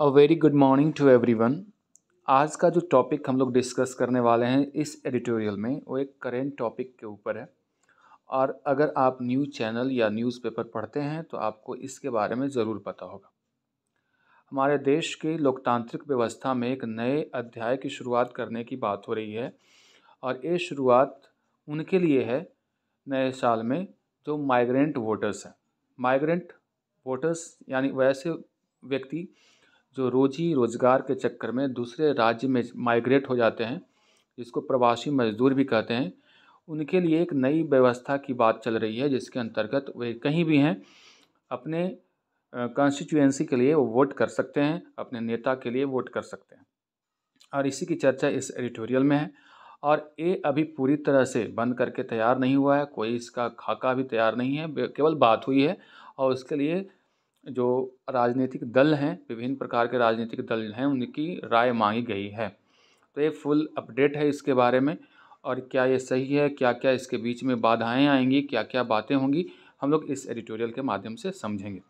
A very good morning to everyone. आज का जो टॉपिक हम लोग डिस्कस करने वाले हैं इस एडिटोरियल में वो एक करेंट टॉपिक के ऊपर है। और अगर आप न्यूज़ चैनल या न्यूज़पेपर पढ़ते हैं तो आपको इसके बारे में ज़रूर पता होगा। हमारे देश की लोकतांत्रिक व्यवस्था में एक नए अध्याय की शुरुआत करने की बात हो रही है। और ये शुरुआत उनके लिए है नए साल में जो माइग्रेंट वोटर्स हैं। माइग्रेंट वोटर्स यानी वैसे व्यक्ति जो रोजी रोजगार के चक्कर में दूसरे राज्य में माइग्रेट हो जाते हैं, जिसको प्रवासी मजदूर भी कहते हैं। उनके लिए एक नई व्यवस्था की बात चल रही है जिसके अंतर्गत वे कहीं भी हैं अपने कॉन्स्टिट्यूएंसी के लिए वो वोट कर सकते हैं, अपने नेता के लिए वोट कर सकते हैं। और इसी की चर्चा इस एडिटोरियल में है। और ये अभी पूरी तरह से बन करके तैयार नहीं हुआ है, कोई इसका खाका भी तैयार नहीं है, केवल बात हुई है। और उसके लिए जो राजनीतिक दल हैं, विभिन्न प्रकार के राजनीतिक दल हैं, उनकी राय मांगी गई है। तो एक फुल अपडेट है इसके बारे में। और क्या ये सही है, क्या क्या इसके बीच में बाधाएं आएंगी, क्या क्या बातें होंगी, हम लोग इस एडिटोरियल के माध्यम से समझेंगे।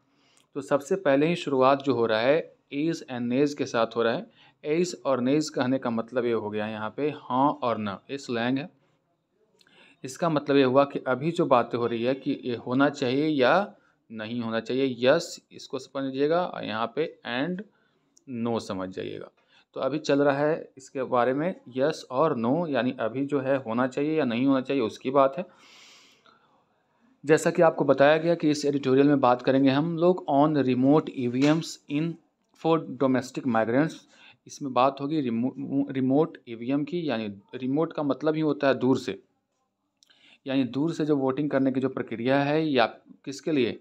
तो सबसे पहले ही शुरुआत जो हो रहा है एज एंड नेज के साथ हो रहा है। एज और नेज कहने का मतलब ये हो गया यहाँ पे हाँ और ना, ये स्लैंग है। इसका मतलब ये हुआ कि अभी जो बातें हो रही है कि ये होना चाहिए या नहीं होना चाहिए, यस इसको समझिएगा और यहाँ पे एंड नो समझ जाइएगा। तो अभी चल रहा है इसके बारे में यस और नो, यानी अभी जो है होना चाहिए या नहीं होना चाहिए उसकी बात है। जैसा कि आपको बताया गया कि इस एडिटोरियल में बात करेंगे हम लोग on remote EVMs in for domestic migrants. इसमें बात होगी रिमोट ईवीएम की, यानी रिमोट का मतलब ही होता है दूर से, यानी दूर से जो वोटिंग करने की जो प्रक्रिया है या किसके लिए,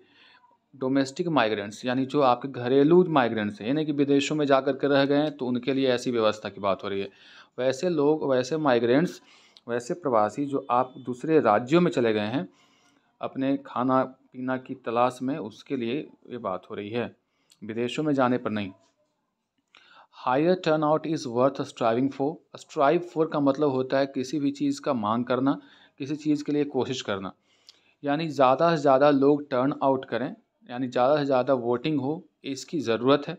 डोमेस्टिक माइग्रेंट्स, यानी जो आपके घरेलू माइग्रेंट्स हैं, यानी कि विदेशों में जा कर के रह गए हैं, तो उनके लिए ऐसी व्यवस्था की बात हो रही है। वैसे लोग, वैसे माइग्रेंट्स, वैसे प्रवासी जो आप दूसरे राज्यों में चले गए हैं अपने खाना पीना की तलाश में, उसके लिए ये बात हो रही है, विदेशों में जाने पर नहीं। Higher turnout is worth striving for. Strive for का मतलब होता है किसी भी चीज़ का मांग करना, किसी चीज़ के लिए कोशिश करना, यानी ज़्यादा से ज़्यादा लोग टर्न आउट करें, यानी ज़्यादा से ज़्यादा वोटिंग हो, इसकी ज़रूरत है।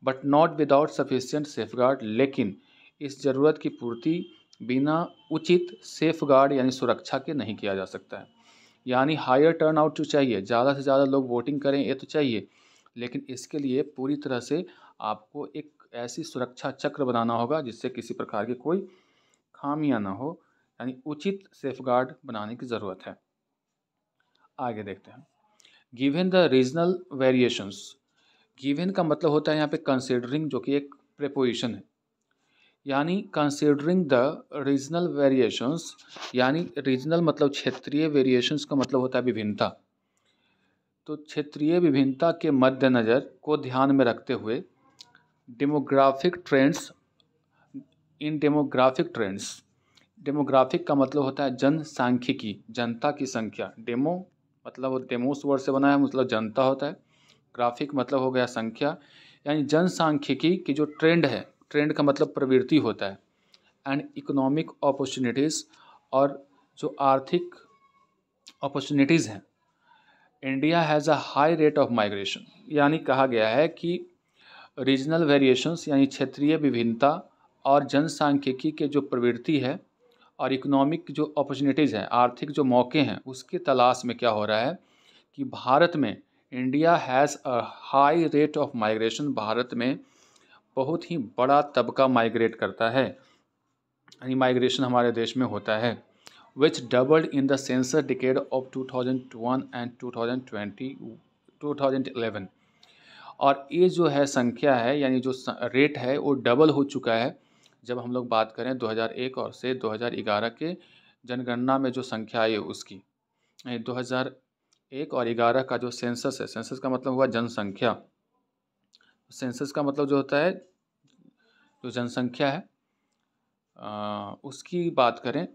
But not without sufficient safeguard, लेकिन इस ज़रूरत की पूर्ति बिना उचित सेफगार्ड यानी सुरक्षा के नहीं किया जा सकता है। यानी हायर टर्न आउट जो चाहिए, ज़्यादा से ज़्यादा लोग वोटिंग करें, ये तो चाहिए, लेकिन इसके लिए पूरी तरह से आपको एक ऐसी सुरक्षा चक्र बनाना होगा जिससे किसी प्रकार की कोई खामियां ना हो, यानी उचित सेफगार्ड बनाने की ज़रूरत है। आगे देखते हैं। Given the regional variations. Given का मतलब होता है यहाँ पे कंसिडरिंग, जो कि एक प्रेपोजिशन है, यानी कंसिडरिंग द रीजनल वेरिएशंस, यानी रीजनल मतलब क्षेत्रीय, वेरिएशंस का मतलब होता है विभिन्नता। तो क्षेत्रीय विभिन्नता के मद्देनज़र को ध्यान में रखते हुए डेमोग्राफिक ट्रेंड्स, इन डेमोग्राफिक ट्रेंड्स, डेमोग्राफिक का मतलब होता है जनसांख्यिकी, जनता की संख्या। डेमो मतलब डेमोस वर्ड से बना है, मतलब जनता होता है। ग्राफिक मतलब हो गया संख्या, यानी जनसांख्यिकी की जो ट्रेंड है, ट्रेंड का मतलब प्रवृत्ति होता है। एंड इकोनॉमिक अपॉर्चुनिटीज़, और जो आर्थिक अपॉर्चुनिटीज़ हैं। India has a high rate of migration, यानी कहा गया है कि रीजनल वेरिएशंस यानी क्षेत्रीय विभिन्नता और जनसांख्यिकी के जो प्रवृत्ति है और इकोनॉमिक जो अपॉर्चुनिटीज़ हैं, आर्थिक जो मौके हैं, उसकी तलाश में क्या हो रहा है कि भारत में India has a high rate of migration, Bharat में बहुत ही बड़ा तबका माइग्रेट करता है, यानी माइग्रेशन हमारे देश में होता है। Which doubled in the census decade of 2001 and 2011। और ये जो है संख्या है, यानी जो रेट है वो डबल हो चुका है जब हम लोग बात करें 2001 और से 2011 के जनगणना में जो संख्या आई है उसकी। 2001 और 11 का जो सेंसस है, सेंसस का मतलब हुआ जनसंख्या, सेंसस का मतलब जो होता है जो जनसंख्या है, उसकी बात करें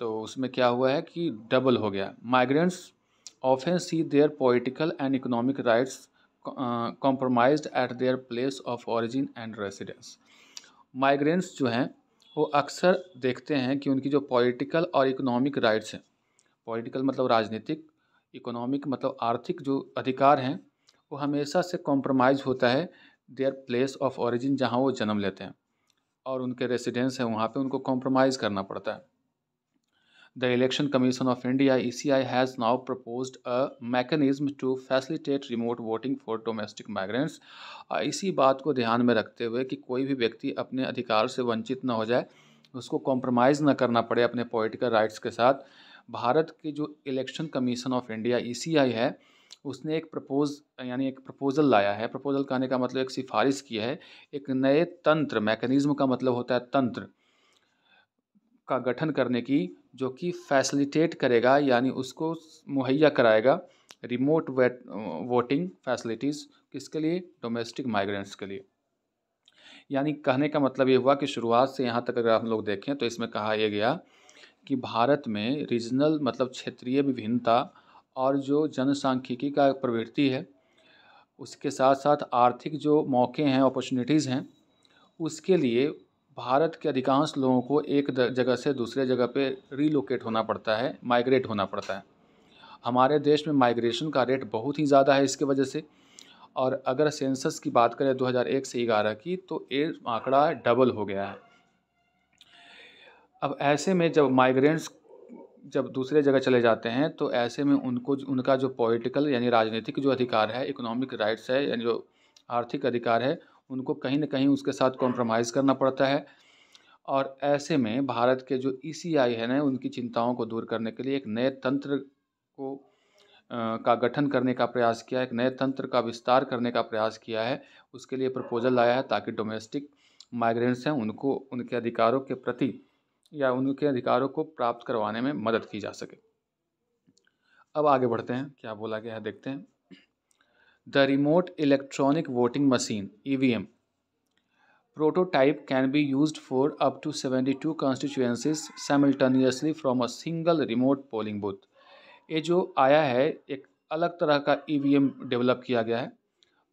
तो उसमें क्या हुआ है कि डबल हो गया। Migrants often see their political and economic rights compromised at their place of origin and residence. Migrants जो हैं वो अक्सर देखते हैं कि उनकी जो पॉलिटिकल और इकोनॉमिक राइट्स हैं, पॉलिटिकल मतलब राजनीतिक, इकोनॉमिक मतलब आर्थिक जो अधिकार हैं, वो हमेशा से कॉम्प्रोमाइज़ होता है देयर प्लेस ऑफ ओरिजिन, जहाँ वो जन्म लेते हैं और उनके रेसिडेंस हैं वहाँ पे उनको कॉम्प्रोमाइज़ करना पड़ता है। The Election Commission of India (ECI) has now proposed a mechanism to facilitate remote voting for domestic migrants। इसी बात को ध्यान में रखते हुए कि कोई भी व्यक्ति अपने अधिकार से वंचित न हो जाए, उसको कॉम्प्रोमाइज़ न करना पड़े अपने पॉलिटिकल राइट्स के साथ, भारत की जो election commission of India (ECI) है, उसने एक प्रपोज़ल लाया है। प्रपोज़ल कहने का मतलब एक सिफारिश की है, एक नए तंत्र, मैकेनिज़्म का मतलब होता है तंत्र का गठन करने की, जो कि फैसिलिटेट करेगा यानी उसको मुहैया कराएगा रिमोट वोटिंग फैसिलिटीज़, किसके लिए? डोमेस्टिक माइग्रेंट्स के लिए। यानी कहने का मतलब ये हुआ कि शुरुआत से यहाँ तक अगर हम लोग देखें तो इसमें कहा यह गया कि भारत में रीजनल मतलब क्षेत्रीय विभिन्नता और जो जनसांख्यिकी का प्रवृत्ति है, उसके साथ साथ आर्थिक जो मौके हैं, अपॉर्चुनिटीज़ हैं, उसके लिए भारत के अधिकांश लोगों को एक जगह से दूसरे जगह पे रीलोकेट होना पड़ता है, माइग्रेट होना पड़ता है। हमारे देश में माइग्रेशन का रेट बहुत ही ज़्यादा है इसके वजह से। और अगर सेंसस की बात करें 2001 से 11 की, तो ये आंकड़ा डबल हो गया है। अब ऐसे में जब माइग्रेंट्स जब दूसरे जगह चले जाते हैं, तो ऐसे में उनको उनका जो पॉलिटिकल यानी राजनीतिक जो अधिकार है, इकोनॉमिक राइट्स है यानी जो आर्थिक अधिकार है, उनको कहीं न कहीं उसके साथ कॉम्प्रोमाइज़ करना पड़ता है। और ऐसे में भारत के जो ECI है ना, उनकी चिंताओं को दूर करने के लिए एक नए तंत्र का गठन करने का प्रयास किया है, एक नए तंत्र का विस्तार करने का प्रयास किया है। उसके लिए प्रपोज़ल लाया है ताकि डोमेस्टिक माइग्रेंट्स हैं उनको उनके अधिकारों के प्रति या उनके अधिकारों को प्राप्त करवाने में मदद की जा सके। अब आगे बढ़ते हैं, क्या बोला गया है देखते हैं। The remote electronic voting machine (EVM) prototype can be used for up to 72 constituencies simultaneously from a single remote polling booth। ये जो आया है, एक अलग तरह का EVM डेवलप किया गया है।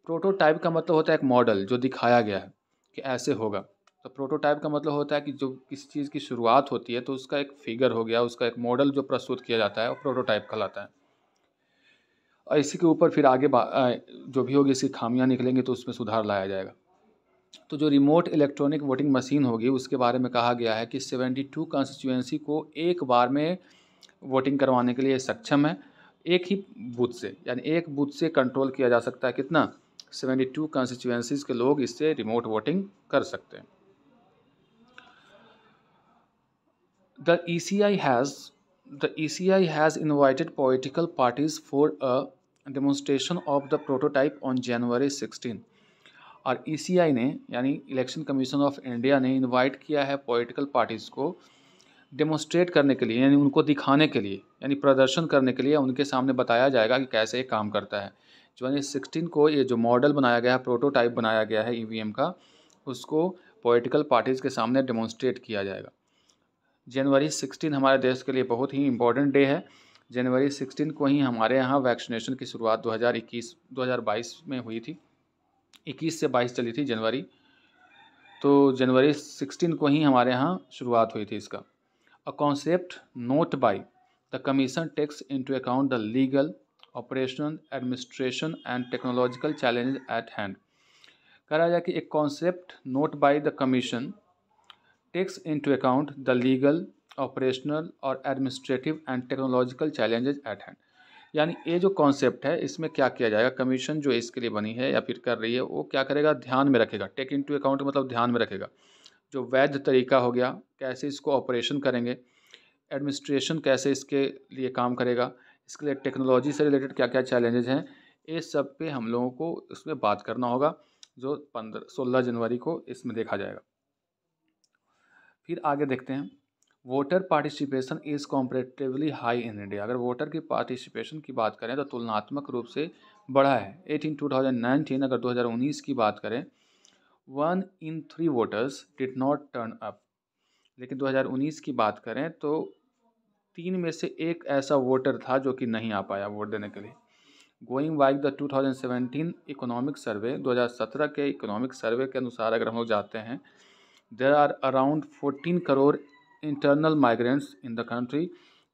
प्रोटोटाइप का मतलब होता है एक मॉडल जो दिखाया गया है कि ऐसे होगा। तो प्रोटोटाइप का मतलब होता है कि जो किसी चीज़ की शुरुआत होती है तो उसका एक फिगर हो गया, उसका एक मॉडल जो प्रस्तुत किया जाता है वो प्रोटोटाइप कहलाता है। और इसी के ऊपर फिर आगे जो भी होगी इसकी खामियां निकलेंगी तो उसमें सुधार लाया जाएगा। तो जो रिमोट इलेक्ट्रॉनिक वोटिंग मशीन होगी उसके बारे में कहा गया है कि 72 कॉन्स्टिट्यूएंसी को एक बार में वोटिंग करवाने के लिए सक्षम है, एक ही बूथ से, यानी एक बूथ से कंट्रोल किया जा सकता है कितना? 72 कॉन्स्टिट्यूएंसीज़ के लोग इससे रिमोट वोटिंग कर सकते हैं। The ECI has invited political parties for a demonstration of the prototype on January 16। और ECI ने यानी इलेक्शन कमीशन ऑफ इंडिया ने इनवाइट किया है पॉलिटिकल पार्टीज़ को डेमोन्स्ट्रेट करने के लिए, यानी उनको दिखाने के लिए, यानी प्रदर्शन करने के लिए उनके सामने बताया जाएगा कि कैसे ये काम करता है। January 16 को ये जो मॉडल बनाया गया है, प्रोटोटाइप बनाया गया है EVM का, उसको पॉलिटिकल पार्टीज़ के सामने डेमोन्स्ट्रेट किया जाएगा। जनवरी 16 हमारे देश के लिए बहुत ही इम्पोर्टेंट डे है। जनवरी 16 को ही हमारे यहाँ वैक्सीनेशन की शुरुआत 2022 में हुई थी। 21 से 22 चली थी जनवरी, तो जनवरी 16 को ही हमारे यहाँ शुरुआत हुई थी इसका। A concept note by the commission takes into account the legal, operational, administration and technological challenge at hand. कह रहा है कि एक concept note by the commission takes into account the legal, operational और administrative and technological challenges at hand. यानी ये जो concept है इसमें क्या किया जाएगा, कमीशन जो इसके लिए बनी है या फिर कर रही है वो क्या करेगा, ध्यान में रखेगा। टेक इनटू अकाउंट मतलब ध्यान में रखेगा जो वैध तरीका हो गया, कैसे इसको ऑपरेशन करेंगे, एडमिनिस्ट्रेशन कैसे इसके लिए काम करेगा, इसके लिए टेक्नोलॉजी से रिलेटेड क्या क्या चैलेंजेस हैं, ये सब पे हम लोगों को इसमें बात करना होगा, जो 16 जनवरी को इसमें देखा जाएगा। फिर आगे देखते हैं, voter participation is comparatively high in India. अगर वोटर की पार्टिसिपेशन की बात करें तो तुलनात्मक रूप से बढ़ा है। 2019 अगर 2019 की बात करें, 1 in 3 voters did not turn up. लेकिन 2019 की बात करें तो 3 में से 1 ऐसा वोटर था जो कि नहीं आ पाया वोट देने के लिए। Going by the 2017 economic survey, 2017 के इकोनॉमिक सर्वे के अनुसार अगर हम लोग जाते हैं, there are around 14 crore internal migrants in the country.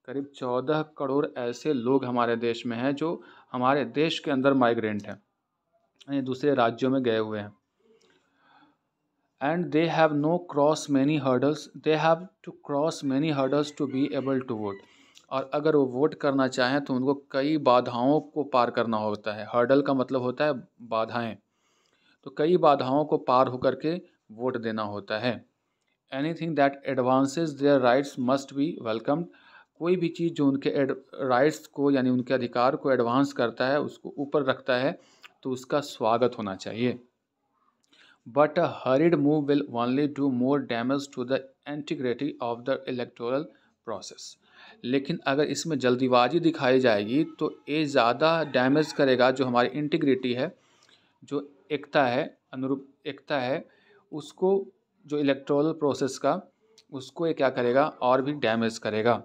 करीब 14 करोड़ ऐसे लोग हमारे देश में हैं जो हमारे देश के अंदर माइग्रेंट हैं, यानी दूसरे राज्यों में गए हुए हैं। and they have no cross many hurdles, they have to cross many hurdles to be able to vote। और अगर वो वोट करना चाहें तो उनको कई बाधाओं को पार करना होता है। हर्डल का मतलब होता है बाधाएं, तो कई बाधाओं को पार होकर के वोट देना होता है। Anything that advances their rights must be welcomed. कोई भी चीज़ जो उनके राइट्स को यानी उनके अधिकार को एडवांस करता है, उसको ऊपर रखता है, तो उसका स्वागत होना चाहिए। But a hurried move will only do more damage to the integrity of the electoral process। लेकिन अगर इसमें जल्दीबाजी दिखाई जाएगी तो ये ज़्यादा डैमेज करेगा जो हमारी इंटीग्रिटी है, जो एकता है, अनुरूप एकता है, उसको, जो इलेक्टोरल प्रोसेस का, उसको ये क्या करेगा और भी डैमेज करेगा।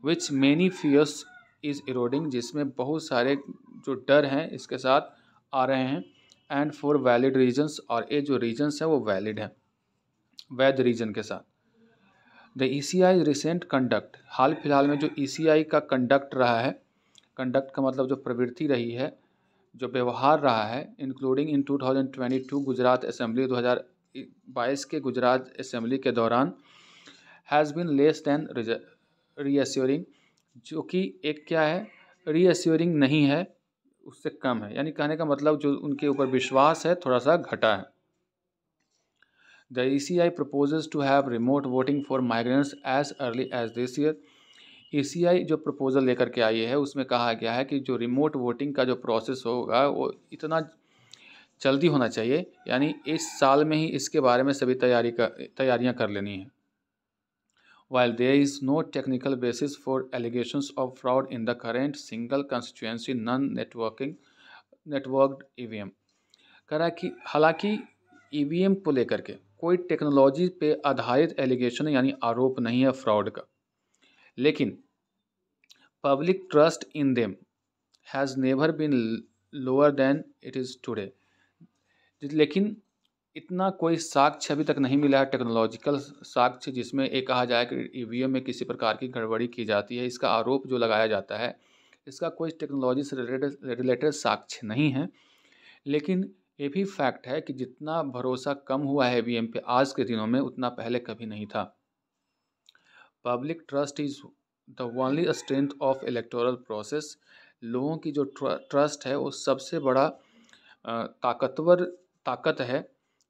Which many fears is eroding, जिसमें बहुत सारे जो डर हैं इसके साथ आ रहे हैं। एंड फॉर वैलिड रीजन्स, और ये जो रीजन्स हैं वो वैलिड हैं, वैध रीजन के साथ। द ECI रिसेंट कंडक्ट, हाल फिलहाल में जो ECI का कंडक्ट रहा है, कंडक्ट का मतलब जो प्रवृत्ति रही है, जो व्यवहार रहा है, इंक्लूडिंग इन 2022 गुजरात असेंबली, 2022 के गुजरात असेंबली के दौरान, has been less than reassuring, जो कि एक क्या है, रीअश्योरिंग नहीं है, उससे कम है। यानी कहने का मतलब जो उनके ऊपर विश्वास है थोड़ा सा घटा है। The ECI proposes to have remote voting for migrants as early as this year। ECI जो प्रपोजल लेकर के आई है उसमें कहा गया है कि जो रिमोट वोटिंग का जो प्रोसेस होगा वो इतना जल्दी होना चाहिए, यानी इस साल में ही इसके बारे में सभी तैयारियां कर लेनी है। While there is no technical basis for allegations of fraud in the current single constituency networked EVM, कह रहा है कि हालांकि EVM को लेकर के कोई टेक्नोलॉजी पे आधारित एलिगेशन यानी आरोप नहीं है फ्रॉड का, लेकिन public trust in them has never been lower than it is today. लेकिन इतना कोई साक्ष्य अभी तक नहीं मिला है, टेक्नोलॉजिकल साक्ष्य, जिसमें ये कहा जाए कि EVM में किसी प्रकार की गड़बड़ी की जाती है। इसका आरोप जो लगाया जाता है, इसका कोई टेक्नोलॉजी से रिलेटेड साक्ष्य नहीं है। लेकिन ये भी फैक्ट है कि जितना भरोसा कम हुआ है EVM पे आज के दिनों में, उतना पहले कभी नहीं था। Public trust is the only strength of electoral process. लोगों की जो ट्रस्ट है वो सबसे बड़ा ताकतवर ताकत है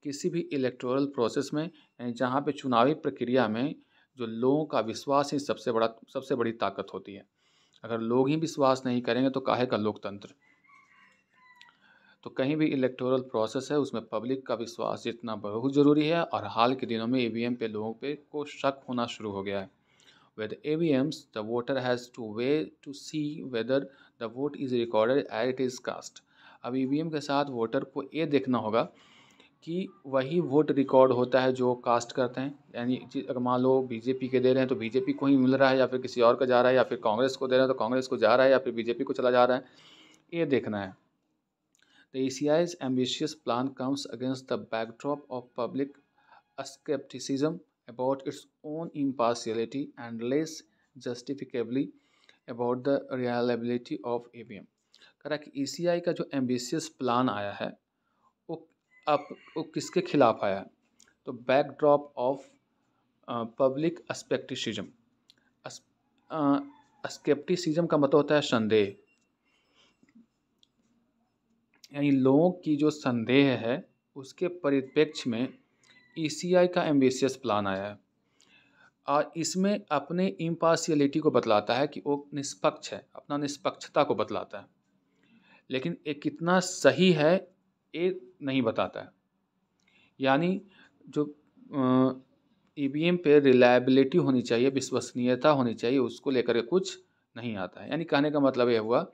किसी भी इलेक्टोरल प्रोसेस में, यानी जहाँ पे चुनावी प्रक्रिया में जो लोगों का विश्वास ही सबसे बड़ी ताकत होती है। अगर लोग ही विश्वास नहीं करेंगे तो काहे का लोकतंत्र। तो कहीं भी इलेक्टोरल प्रोसेस है उसमें पब्लिक का विश्वास जितना बहुत ज़रूरी है, और हाल के दिनों में EVM पे लोगों पे को शक होना शुरू हो गया है। With EVMs, the voter has to wait to see whether the vote is recorded as it is cast। अब EVM के साथ वोटर को ये देखना होगा कि वही वोट रिकॉर्ड होता है जो कास्ट करते हैं। यानी अगर मान लो BJP के दे रहे हैं तो BJP को ही मिल रहा है, या फिर किसी और का जा रहा है, या फिर कांग्रेस को दे रहे हैं तो कांग्रेस को जा रहा है, या फिर BJP को चला जा रहा है, ये देखना है। The ECI's ambitious plan comes against the backdrop of public skepticism about its own impartiality and less justifiably about the reliability of EVM। कह रहा कि ECI का जो एम्बिशियस प्लान आया है वो किसके खिलाफ आया है, तो बैकड्रॉप ऑफ पब्लिक स्पेक्टिसिज्म। स्केप्टिसिज्म का मतलब होता है संदेह, यानी लोगों की जो संदेह है उसके परिप्रेक्ष्य में ECI का एम्बिशियस प्लान आया है। और इसमें अपने इम्पार्शियलिटी को बतलाता है कि वो निष्पक्ष है, अपना निष्पक्षता को बतलाता है, लेकिन ये कितना सही है ये नहीं बताता है। यानी जो EVM पे रिलायबिलिटी होनी चाहिए, विश्वसनीयता होनी चाहिए, उसको लेकर के कुछ नहीं आता है। यानी कहने का मतलब ये हुआ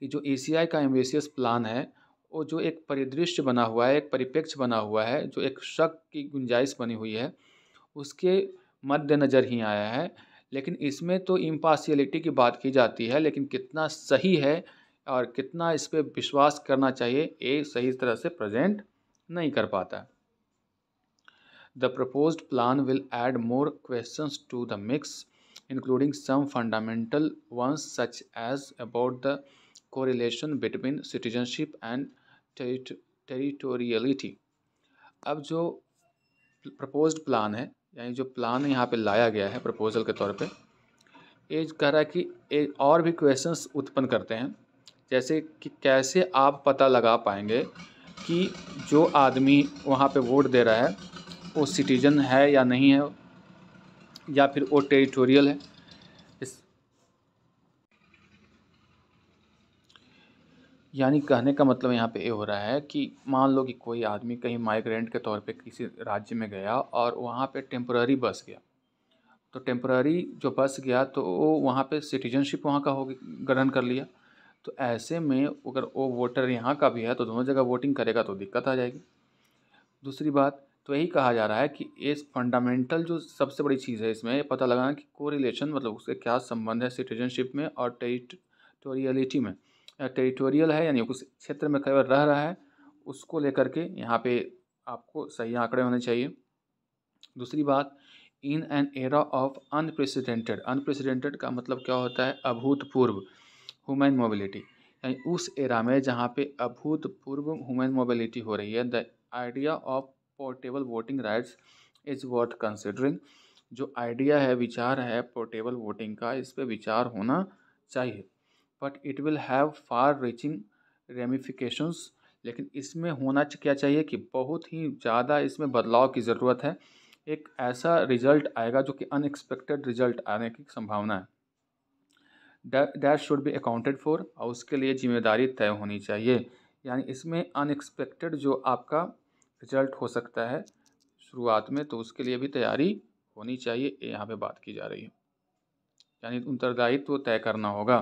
कि जो ECI का एम्बिशियस प्लान है वो जो एक परिदृश्य बना हुआ है, एक परिप्रेक्ष्य बना हुआ है, जो एक शक की गुंजाइश बनी हुई है, उसके मद्देनज़र ही आया है। लेकिन इसमें तो इम्पार्शियलिटी की बात की जाती है, लेकिन कितना सही है और कितना इस पर विश्वास करना चाहिए ये सही तरह से प्रेजेंट नहीं कर पाता। The proposed plan will add more questions to the mix, including some fundamental ones such as about the correlation between citizenship and territoriality. अब जो प्रपोज्ड प्लान है, यानी जो प्लान यहाँ पे लाया गया है प्रपोजल के तौर पे, ये कह रहा है कि और भी क्वेश्चंस उत्पन्न करते हैं, जैसे कि कैसे आप पता लगा पाएंगे कि जो आदमी वहाँ पे वोट दे रहा है वो सिटीजन है या नहीं है, या फिर वो टेरिटोरियल है। इस यानी कहने का मतलब यहाँ पे ये हो रहा है कि मान लो कि कोई आदमी कहीं माइग्रेंट के तौर पे किसी राज्य में गया और वहाँ पे टेम्पररी बस गया, तो टेम्पररी जो बस गया तो वो वहाँ पे सिटीजनशिप वहाँ का हो ग्रहण कर लिया। तो ऐसे में अगर वो वोटर यहाँ का भी है तो दोनों जगह वोटिंग करेगा तो दिक्कत आ जाएगी। दूसरी बात तो यही कहा जा रहा है कि इस फंडामेंटल जो सबसे बड़ी चीज़ है इसमें ये पता लगाना कि कोरिलेशन मतलब उसके क्या संबंध है सिटीजनशिप में और टेरिटोरियलिटी में। टेरिटोरियल है यानी उस क्षेत्र में केवल रह रहा है, उसको लेकर के यहाँ पे आपको सही आंकड़े होने चाहिए। दूसरी बात, in an era of unprecedented का मतलब क्या होता है, अभूतपूर्व ह्यूमन मोबिलिटी, यानी उस एरा में जहाँ पे अभूतपूर्व ह्यूमन मोबिलिटी हो रही है, the idea of portable voting rights is worth considering. जो आइडिया है, विचार है पोर्टेबल वोटिंग का, इस पे विचार होना चाहिए, but it will have far reaching ramifications. लेकिन इसमें होना क्या चाहिए कि बहुत ही ज़्यादा इसमें बदलाव की ज़रूरत है। एक ऐसा रिजल्ट आएगा जो कि अनएक्सपेक्टेड रिजल्ट आने की संभावना है। That should be accounted for, और उसके लिए जिम्मेदारी तय होनी चाहिए। यानी इसमें अनएक्सपेक्टेड जो आपका रिजल्ट हो सकता है शुरुआत में, तो उसके लिए भी तैयारी होनी चाहिए, यहाँ पे बात की जा रही है। यानी उत्तरदायित्व तय करना होगा।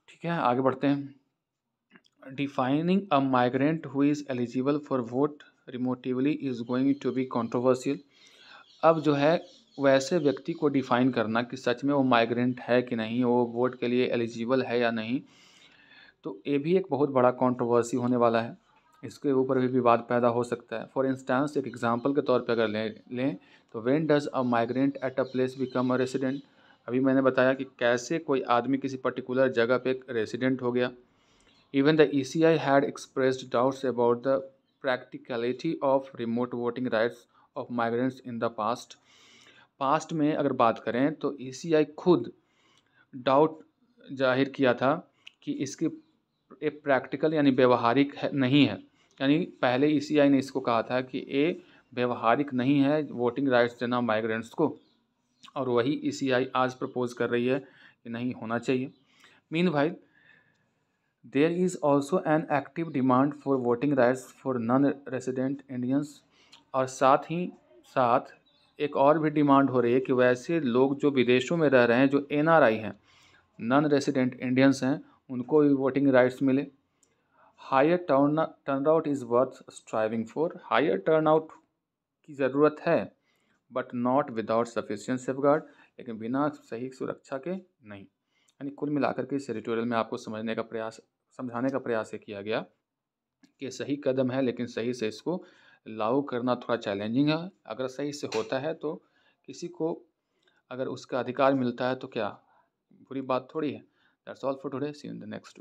ठीक है, आगे बढ़ते हैं। Defining a migrant who is eligible for vote remotely is going to be controversial. अब जो है वैसे व्यक्ति को डिफ़ाइन करना कि सच में वो माइग्रेंट है कि नहीं, वो वोट के लिए एलिजिबल है या नहीं, तो ये भी एक बहुत बड़ा कंट्रोवर्सी होने वाला है। इसके ऊपर भी विवाद पैदा हो सकता है। फॉर इंस्टेंस, एक एग्जांपल के तौर पे अगर लें तो when does a migrant at a place become a resident. अभी मैंने बताया कि कैसे कोई आदमी किसी पर्टिकुलर जगह पे रेसिडेंट हो गया। Even the ECI had expressed doubts about the practicality of remote voting rights of migrants in the past। Past में अगर बात करें तो ECI खुद डाउट जाहिर किया था कि इसकी एक प्रैक्टिकल यानी व्यवहारिक है नहीं है। यानी पहले ECI ने इसको कहा था कि ये व्यवहारिक नहीं है वोटिंग राइट्स देना माइग्रेंट्स को, और वही ECI आज प्रपोज कर रही है कि नहीं होना चाहिए। Meanwhile there is also an active demand for voting rights for non resident Indians. और साथ ही साथ एक और भी डिमांड हो रही है कि वैसे लोग जो विदेशों में रह रहे हैं, जो NRI हैं, नॉन रेसिडेंट इंडियंस हैं, उनको भी वोटिंग राइट्स मिले। Higher turnout is worth striving for. Higher turnout की ज़रूरत है, but not without sufficient safeguard, लेकिन बिना सही सुरक्षा के नहीं। यानी कुल मिलाकर के इस एडिटोरियल में आपको समझाने का प्रयास ये किया गया कि सही कदम है, लेकिन सही से इसको लागू करना थोड़ा चैलेंजिंग है। अगर सही से होता है तो किसी को अगर उसका अधिकार मिलता है तो क्या बुरी बात थोड़ी है। That's all for today, see you in the next.